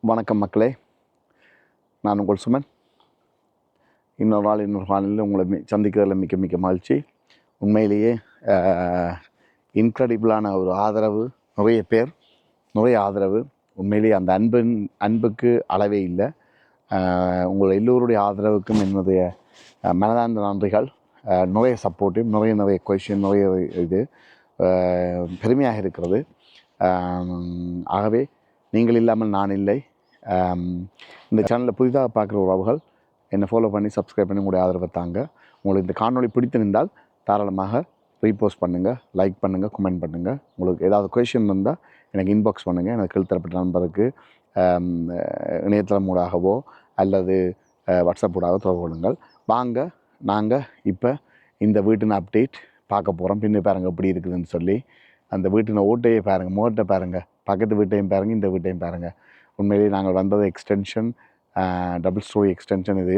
வணக்கம் மக்களே, நான் உங்கள் சுமன். இன்னொரு காலையில் உங்களை சந்திக்கிறதில் மிக்க மிக்க மகிழ்ச்சி. உண்மையிலேயே இன்க்ரெடிபிளான ஒரு ஆதரவு, நிறைய ஆதரவு. உண்மையிலேயே அந்த அன்புக்கு அளவே இல்லை. உங்கள் எல்லோருடைய ஆதரவுக்கும் என்னுடைய மனதார்ந்த நன்றிகள். நிறைய சப்போர்ட்டிவ், நிறைய கொஷின், நிறைய இது பெருமையாக இருக்கிறது. ஆகவே நீங்கள் இல்லாமல் நான் இல்லை. இந்த சேனலில் புதிதாக பார்க்குற உறவுகள் என்னை ஃபாலோ பண்ணி சப்ஸ்கிரைப் பண்ணி உங்களுடைய ஆதரவை தாங்க. உங்களுக்கு இந்த காணொளி பிடித்திருந்தால் தாராளமாக ரீபோஸ்ட் பண்ணுங்கள், லைக் பண்ணுங்கள், கமெண்ட் பண்ணுங்கள். உங்களுக்கு ஏதாவது கொஷின் இருந்தால் எனக்கு இன்பாக்ஸ் பண்ணுங்கள். எனக்கு கீழ்த்தரப்பட்ட நண்பருக்கு இணையதளம் ஊடாகவோ அல்லது வாட்ஸ்அப் ஊடாக தொடர்பு கொள்ளுங்கள். வாங்க, நாங்கள் இப்போ இந்த வீட்டின் அப்டேட் பார்க்க போகிறோம். பின்ன பாருங்கள் எப்படி இருக்குதுன்னு சொல்லி. அந்த வீட்டின் ஓட்டையை பாருங்கள், முகட்டை பாருங்கள், பக்கத்து வீட்டையும் பாருங்கள், இந்த வீட்டையும் பாருங்கள். உண்மையிலேயே நாங்கள் வந்தது எக்ஸ்டென்ஷன், டபுள் ஸ்டோரி எக்ஸ்டென்ஷன். இது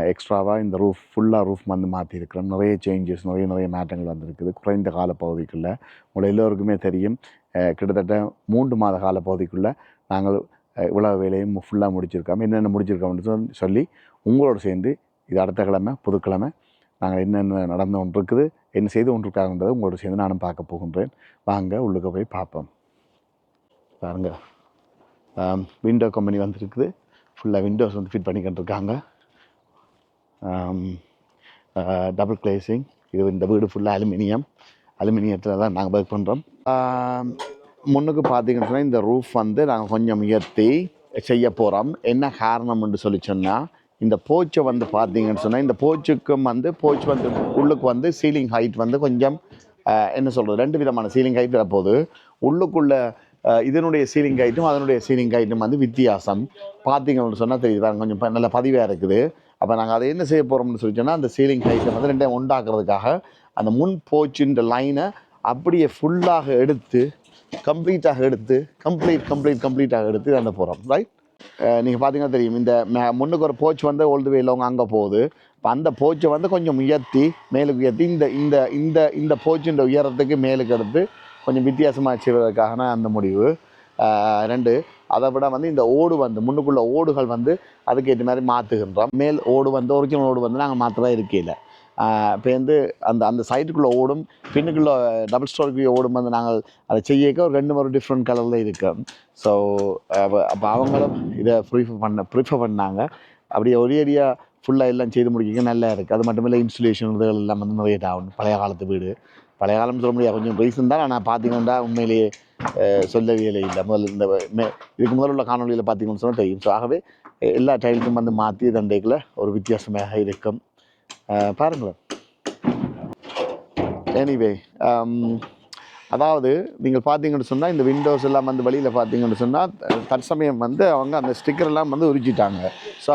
எக்ஸ்ட்ராவாக இந்த ஃபுல்லாக ரூஃப் வந்து மாற்றிருக்கிறோம். நிறைய சேஞ்சஸ், நிறைய மாற்றங்கள் வந்திருக்குது குறைந்த காலப்பகுதிக்குள்ளே. உங்களை எல்லோருக்குமே தெரியும், கிட்டத்தட்ட 3 மாத காலப்பகுதிக்குள்ளே நாங்கள் இவ்வளோ வேலையும் ஃபுல்லாக முடிச்சிருக்கோம். என்னென்ன முடிச்சிருக்கோம்னு சொல்லி உங்களோடு சேர்ந்து இது அடுத்த கிழமை புதுக்கிழமை நாங்கள் என்னென்ன நடந்து கொண்டு இருக்குது, என்ன செய்து கொண்டிருக்காங்கன்றதை உங்களோட சேர்ந்து நானும் பார்க்க போகின்றேன். வாங்க உள்ளுக்கு போய் பார்ப்போம். பாருங்க, விண்டோ கம்பெனி வந்துருக்குது. ஃபுல்லாக விண்டோஸ் வந்து ஃபிட் பண்ணிக்கிட்டு இருக்காங்க. Double glazing. இது இந்த வீடு ஃபுல்லாக அலுமினியத்தில் தான் நாங்கள் ஒர்க் பண்ணுறோம். முன்னுக்கு பார்த்தீங்கன்னு சொன்னால் இந்த ரூஃப் வந்து நாங்கள் கொஞ்சம் உயர்த்தி செய்ய போகிறோம். என்ன காரணம்னு சொல்லி சொன்னால், இந்த போச்சை வந்து பார்த்தீங்கன்னு சொன்னால், இந்த போச்சுக்கும் வந்து போச்சு வந்து உள்ளுக்கு வந்து சீலிங் ஹைட் வந்து கொஞ்சம் என்ன சொல்கிறது, 2 விதமான சீலிங் ஹைட் வரப்போகுது. உள்ளுக்குள்ளே இதனுடைய சீலிங் ஹைட்டும் அதனுடைய சீலிங் ஹைட்டும் வந்து வித்தியாசம் பார்த்தீங்கன்னு சொன்னால் தெரியுது. வேறு கொஞ்சம் நல்ல பதிவாக இருக்குது. அப்போ நாங்கள் அதை என்ன செய்ய போகிறோம்னு சொல்லி சொன்னால், அந்த சீலிங் ஹைட்டை வந்து 2 உண்டாக்குறதுக்காக அந்த முன் போச்சுன்ற லைனை அப்படியே ஃபுல்லாக எடுத்து கம்ப்ளீட்டாக எடுத்து அந்த போகிறோம். ரைட், நீங்கள் பார்த்தீங்கன்னா தெரியும், இந்த முன்னுக்கு ஒரு போச்சு வந்து ஓல்டு வேலவங்க அங்கே போகுது. இப்போ அந்த போச்சை வந்து கொஞ்சம் உயர்த்தி மேலுக்கு உயர்த்தி இந்த இந்த இந்த இந்த போச்சுன்ற உயரத்துக்கு மேலுக்கு எடுத்து கொஞ்சம் வித்தியாசமாக செய்வதற்கான அந்த முடிவு. 2, அதை விட வந்து இந்த ஓடு வந்து முன்னுக்குள்ள ஓடுகள் வந்து அதுக்கேற்ற மாதிரி மாற்றுகின்றோம். மேல் ஓடு வந்து ஒரிஜினல் ஓடு வந்து நாங்கள் மாற்றதான் இருக்கையில் இப்போ வந்து அந்த சைட்டுக்குள்ளே ஓடும், பின்னுக்குள்ளே டபுள் ஸ்டோரிக்கு ஓடும் வந்து நாங்கள் அதை செய்யக்க ஒரு 2 டிஃப்ரெண்ட் கலரில் இருக்கும். ஸோ அப்போ அவங்களும் இதை ப்ரிஃபர் பண்ணாங்க. அப்படியே ஒரேடியாக ஃபுல்லாக எல்லாம் செய்து முடிக்க நல்லா இருக்குது. அது மட்டும் இல்லை, இன்ஸ்டலேஷன் இதுகள் எல்லாம் வந்து நிறைய ஆகும். பழைய காலத்து வீடு, பழைய காலம் சொல்ல முடியாது, கொஞ்சம் ரீசன் தான். ஆனால் பார்த்தீங்கன்னா உண்மையிலேயே சொல்லவே இல்லை. முதல்ல இதுக்கு முதல்ல உள்ள காணொலியில் பார்த்தீங்கன்னு சொன்னால் தெரியும். ஸோ ஆகவே எல்லா டைல்ஸும் வந்து மாற்றி தண்டைக்குள்ள ஒரு வித்தியாசமாக இருக்கும். பாருங்களேன். எனிவே, அதாவது நீங்கள் பார்த்தீங்கன்னு சொன்னால், இந்த விண்டோஸ் எல்லாம் வந்து வெளியில் பார்த்தீங்கன்னு சொன்னால் தற்சமயம் வந்து அவங்க அந்த ஸ்டிக்கரெல்லாம் வந்து உரிச்சிட்டாங்க. ஸோ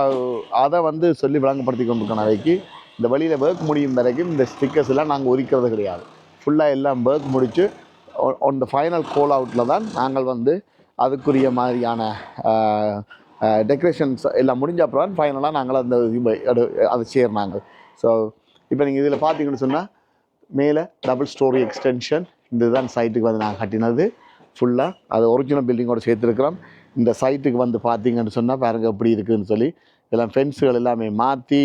அதை வந்து சொல்லி விளங்கப்படுத்தி கொண்டிருக்கணும். அவைக்கு இந்த வழியில் ஒர்க் முடியும் வரைக்கும் இந்த ஸ்டிக்கர்ஸ் எல்லாம் நாங்கள் உரிக்கிறது கிடையாது. ஃபுல்லாக எல்லாம் ஒர்க் முடித்து ஆன் த ஃபைனல் கோல் அவுட்டில் தான் நாங்கள் வந்து அதுக்குரிய மாதிரியான டெக்கரேஷன்ஸ் எல்லாம் முடிஞ்ச அப்புறம் ஃபைனலாக நாங்கள் அந்த அதை சேர்னாங்க. ஸோ இப்போ நீங்கள் இதில் பார்த்தீங்கன்னு சொன்னால், மேலே டபுள் ஸ்டோரி எக்ஸ்டென்ஷன். இந்த தான் சைட்டுக்கு வந்து நாங்கள் கட்டினது ஃபுல்லாக. அது ஒரிஜினல் பில்டிங்கோடு சேர்த்துருக்குறோம். இந்த சைட்டுக்கு வந்து பார்த்தீங்கன்னு சொன்னால் பாருங்க எப்படி இருக்குதுன்னு சொல்லி, இதெல்லாம் ஃபென்ஸுகள் எல்லாமே மாற்றி,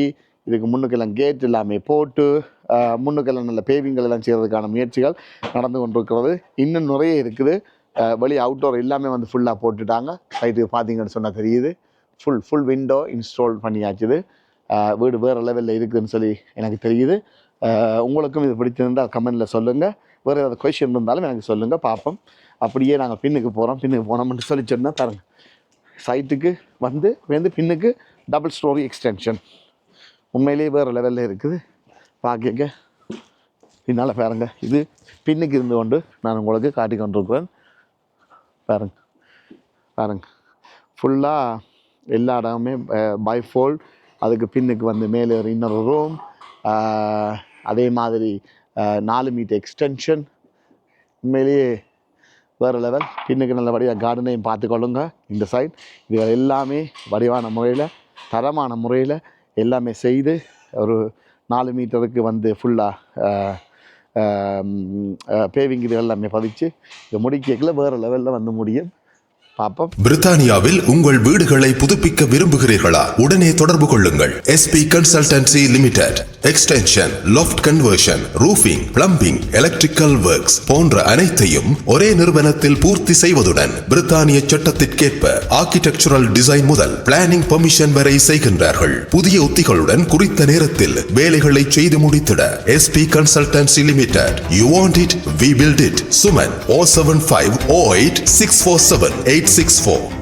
இதுக்கு முன்னுக்கெல்லாம் கேட் எல்லாமே போட்டு, முன்னுக்கெல்லாம் நல்ல பேவிங்கள் எல்லாம் செய்கிறதுக்கான முயற்சிகள் நடந்து கொண்டிருக்கிறது. இன்னும் நிறைய இருக்குது. வெளி அவுட்டோர் எல்லாமே வந்து ஃபுல்லாக போட்டுட்டாங்க. சைட்டுக்கு பார்த்தீங்கன்னு சொன்னால் தெரியுது. ஃபுல் விண்டோ இன்ஸ்டால் பண்ணியாச்சுது. வீடு வேறு லெவலில் இருக்குதுன்னு சொல்லி எனக்கு தெரியுது. உங்களுக்கும் இது பிடிச்சிருந்தால் கமெண்டில் சொல்லுங்கள். வேறு ஏதாவது கொஷின் இருந்தாலும் எனக்கு சொல்லுங்கள், பார்ப்போம். அப்படியே நாங்கள் பின்னுக்கு போனோம்னு சொல்லி சொன்னால் பாருங்கள், சைட்டுக்கு வந்து பின்னுக்கு டபுள் ஸ்டோரி எக்ஸ்டென்ஷன் உண்மையிலேயே வேறு லெவலில் இருக்குது. பார்க்க பின்னால் பாருங்கள், இது பின்னுக்கு இருந்து கொண்டு நான் உங்களுக்கு காட்டி கொண்டிருக்கிறேன். பாருங்க ஃபுல்லாக எல்லா இடமுமே பைஃபோல்ட். அதுக்கு பின்னுக்கு வந்து மேலே ஒரு இன்னொரு ரூம், அதே மாதிரி 4 மீட்டர் எக்ஸ்டென்ஷன். உண்மையிலேயே வேறு லெவல். பின்னுக்கு நல்லபடியாக கார்டனையும் பார்த்துக்கொள்ளுங்க. இந்த சைட் இதுகள் எல்லாமே வடிவான முறையில், தரமான முறையில் எல்லாமே செய்து ஒரு 4 மீட்டருக்கு வந்து ஃபுல்லாக பேவிங் இது எல்லாமே பதிச்சு இதை முடிக்கல வேறு லெவலில் வந்து முடியும். பாப்போம். பிரித்தானியாவில் உங்கள் வீடுகளை புதுப்பிக்க விரும்புகிறீர்களா? உடனே தொடர்பு கொள்ளுங்கள். SP Consultancy Limited. Extension, loft conversion, roofing, plumbing, electrical works போன்ற அனைத்தையும் ஒரே நிறுவனத்தில் பூர்த்தி செய்வதுடன் பிரித்தானிய சட்டத்திற்கேற்ப ஆர்க்கிடெக்சரல் டிசைன் முதல் பிளானிங் பெர்மிஷன் வரை செய்கின்றார்கள். புதிய உத்திகளுடன் குறித்த நேரத்தில் வேலைகளை செய்து முடித்திட SP Consultancy Limited. You want it, we build it. Suman 07508647864